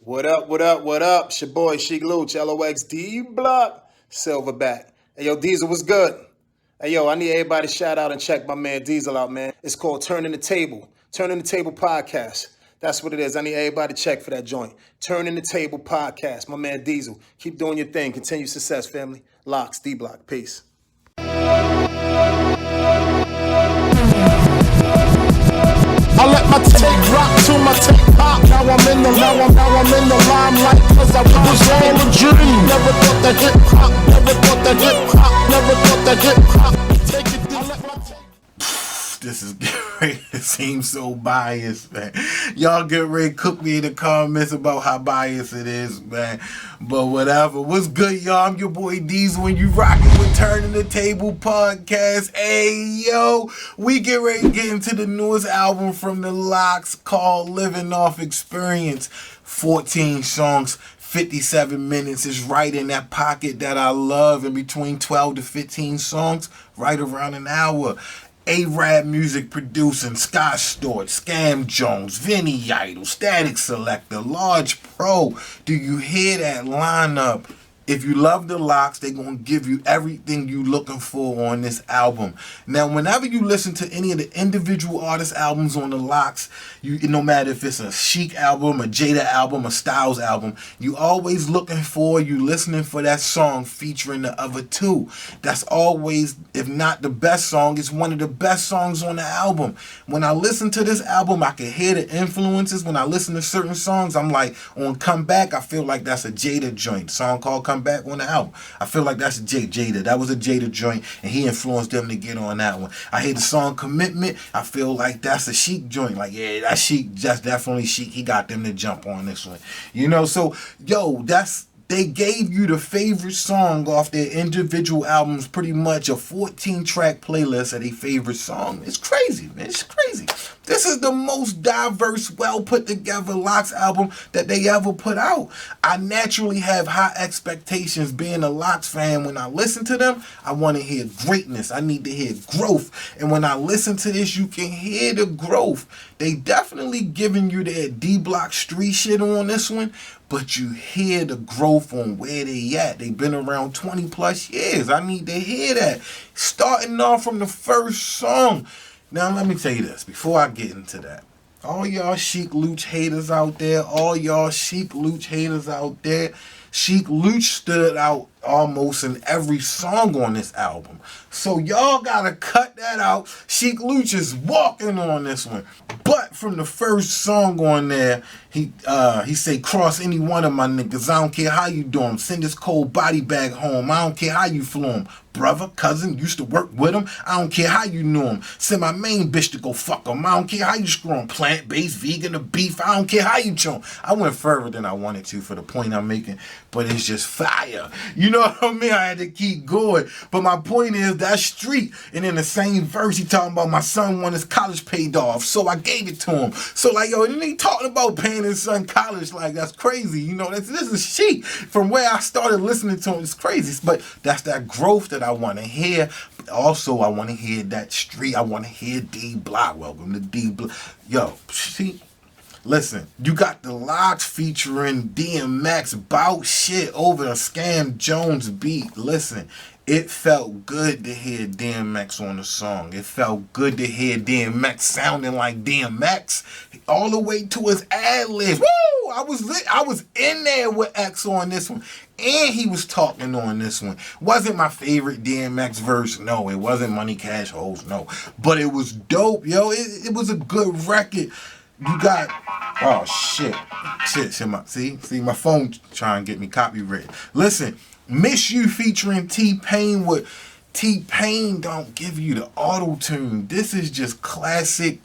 What up, what up, what up? It's your boy Sheik Luch, LOX D Block, Silverback. Hey yo, Diesel, what's good? Hey yo, I need everybody to shout out and check my man Diesel out, man. It's called Turning the Table. Turning the Table Podcast. That's what it is. I need everybody to check for that joint. Turning the Table Podcast. My man Diesel. Keep doing your thing. Continue success, family. LOX, D Block. Peace. I let my tape rock to my tape pop. Now I'm in the limelight, cause I was all a dream. Never thought that hip hop, never thought that hip hop, never thought that hip hop. Take it, I let my tape. This is great. It seems so biased, man. Y'all get ready to cook me in the comments about how biased it is, man. But whatever. What's good, y'all? I'm your boy Diesel, and you rocking with Turning the Table Podcast. Hey, yo. We get ready to get into the newest album from the LOX called Living Off Xperience. 14 songs. 57 minutes is right in that pocket that I love. In between 12 to 15 songs, right around an hour. A-Rap Music producing, Scott Storch, Scam Jones, Vinny Idol, Static Selector, Large Pro. Do you hear that lineup? If you love the LOX, they're going to give you everything you're looking for on this album. Now, whenever you listen to any of the individual artist albums on the LOX, no matter if it's a Chic album, a Jada album, a Styles album, you always listening for that song featuring the other two. That's always, if not the best song, it's one of the best songs on the album. When I listen to this album, I can hear the influences. When I listen to certain songs, I'm like, on Comeback, I feel like that's a Jada joint. Song called Come Back on the album. I feel like that's a Jada. That was a Jada joint, and he influenced them to get on that one. I hear the song Commitment. I feel like that's a Chic joint. Like, yeah, that's Chic. That's definitely Chic. He got them to jump on this one. So, yo, they gave you the favorite song off their individual albums, pretty much a 14-track playlist of their favorite song. It's crazy, man. It's crazy. This is the most diverse, well-put-together LOX album that they ever put out. I naturally have high expectations being a LOX fan. When I listen to them, I want to hear greatness. I need to hear growth. And when I listen to this, you can hear the growth. They definitely giving you that D-Block street shit on this one, but you hear the growth on where they at. They've been around 20 plus years. I need to hear that. Starting off from the first song. Now, let me tell you this before I get into that. All y'all Sheik Luch haters out there, Sheik Luch stood out almost in every song on this album. So y'all gotta cut that out. Sheik Luch is walking on this one. But from the first song on there, he say, cross any one of my niggas. I don't care how you do 'em. Send this cold body bag home. I don't care how you flew 'em. Brother, cousin, used to work with him. I don't care how you knew him. Send my main bitch to go fuck him. I don't care how you screw him. Plant-based, vegan, or beef. I don't care how you chew him. I went further than I wanted to for the point I'm making, but it's just fire. You know what I mean? I had to keep going. But my point is, that street. And in the same verse, he talking about my son want his college paid off, so I gave it to him. So like, yo, and he talking about paying his son college, like that's crazy. You know, this is Sheik. From where I started listening to him, it's crazy. But that's that growth that I want to hear. But also, I want to hear that street. I want to hear D Block. Welcome to D Block. Yo, see. Listen, you got the LOX featuring DMX bout shit over a Scam Jones beat. Listen, it felt good to hear DMX on the song. It felt good to hear DMX sounding like DMX all the way to his ad-libs. Woo! I was in there with X on this one. And he was talking on this one. Wasn't my favorite DMX verse. No, it wasn't Money Cash Hoes. No. But it was dope, yo. It was a good record. You got, oh shit, see my phone trying to get me copyrighted. Listen, Miss You featuring T-Pain with T-Pain don't give you the auto-tune. This is just classic.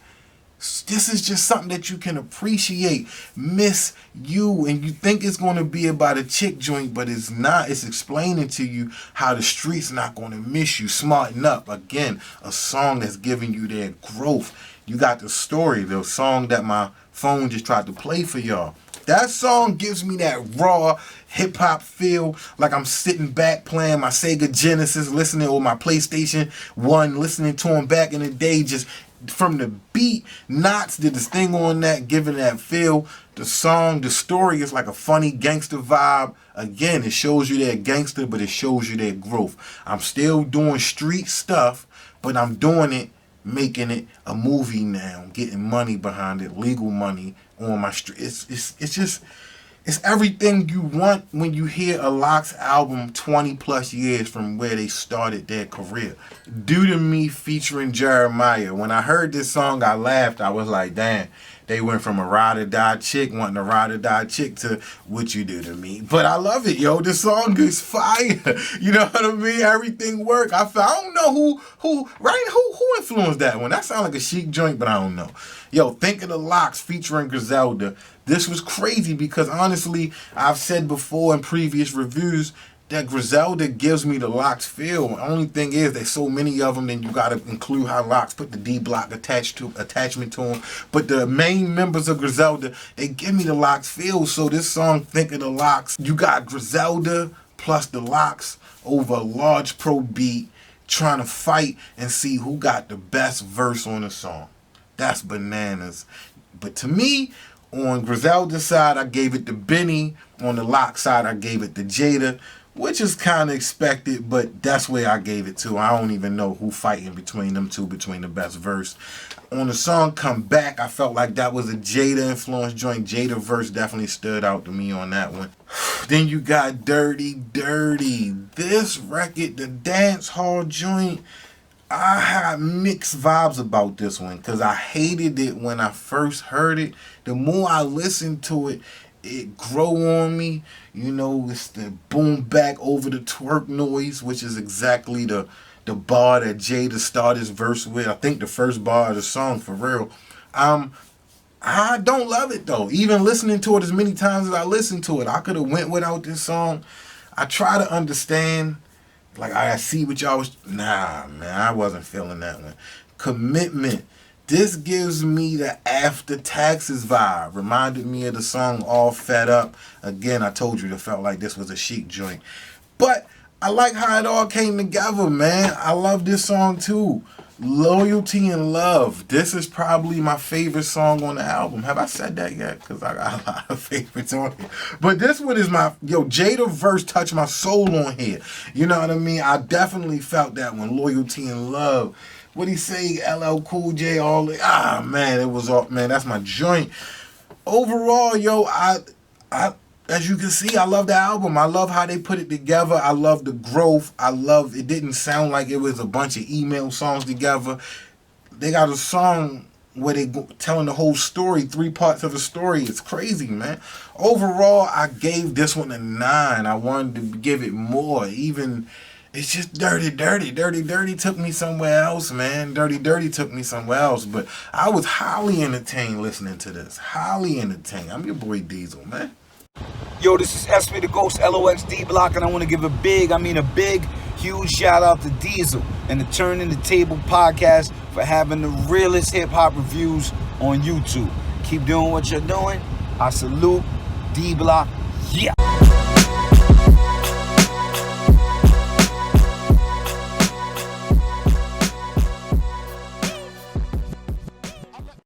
This is just something that you can appreciate. Miss You, and you think it's going to be about a chick joint, but it's not. It's explaining to you how the street's not going to miss you. Smarten Up. Again, a song that's giving you their growth. You got the story, the song that my phone just tried to play for y'all. That song gives me that raw hip-hop feel, like I'm sitting back playing my Sega Genesis, listening, or my PlayStation 1, listening to him back in the day, just from the beat, Knots did this thing on that, giving that feel. The song, the story is like a funny gangster vibe. Again, it shows you their gangster, but it shows you their growth. I'm still doing street stuff, but I'm doing it, making it a movie now, getting money behind it, legal money on my street. It's everything you want when you hear a LOX album 20 plus years from where they started their career. Due to Me featuring Jeremiah. When I heard this song, I laughed. I was like, damn, they went from a ride or die chick wanting a ride or die chick to What You Do to Me. But I love it, yo. The song is fire. You know what I mean? Everything worked. I don't know who influenced that one. That sounds like a chic joint, but I don't know. Yo, Think of the LOX featuring Griselda. This was crazy because honestly, I've said before in previous reviews that Griselda gives me the LOX feel. The only thing is there's so many of them, then you gotta include how LOX put the D block attachment to them. But the main members of Griselda, they give me the LOX feel. So this song, Think of the LOX, you got Griselda plus the LOX over a large pro beat, trying to fight and see who got the best verse on the song. That's bananas. But to me, on Griselda's side, I gave it to Benny. On the LOX side, I gave it to Jada, which is kind of expected, but that's where I gave it to. I don't even know who fighting between them two, between the best verse. On the song Come Back, I felt like that was a Jada influence joint. Jada verse definitely stood out to me on that one. Then you got Dirty Dirty. This record, the dance hall joint, I had mixed vibes about this one because I hated it when I first heard it. The more I listened to it, it grow on me. You know, it's the boom back over the twerk noise, which is exactly the bar that Jada started his verse with. I think the first bar of the song, for real. I don't love it though. Even listening to it as many times as I listened to it, I could have went without this song. I try to understand. Like, I see what y'all was... Nah, man, I wasn't feeling that one. Commitment. This gives me the After Taxes vibe. Reminded me of the song All Fed Up. Again, I told you it felt like this was a chic joint. But I like how it all came together, man. I love this song, too. Loyalty and Love. This is probably my favorite song on the album. Have I said that yet? Because I got a lot of favorites on here. But this one is my... Yo, Jada verse touched my soul on here. You know what I mean? I definitely felt that one. Loyalty and Love. What'd he say? LL Cool J, all... man, it was all... Man, that's my joint. Overall, yo, I as you can see, I love the album. I love how they put it together. I love the growth. I love it didn't sound like it was a bunch of email songs together. They got a song where they telling the whole story, 3 parts of a story. It's crazy, man. Overall, I gave this one a 9. I wanted to give it more. Even, it's just Dirty Dirty. Dirty Dirty took me somewhere else, man. Dirty Dirty took me somewhere else. But I was highly entertained listening to this. Highly entertained. I'm your boy Diesel, man. Yo, this is SP the Ghost, LOX D Block, and I want to give a big, huge shout out to Diesel and the Turning the Table podcast for having the realest hip hop reviews on YouTube. Keep doing what you're doing. I salute D Block. Yeah.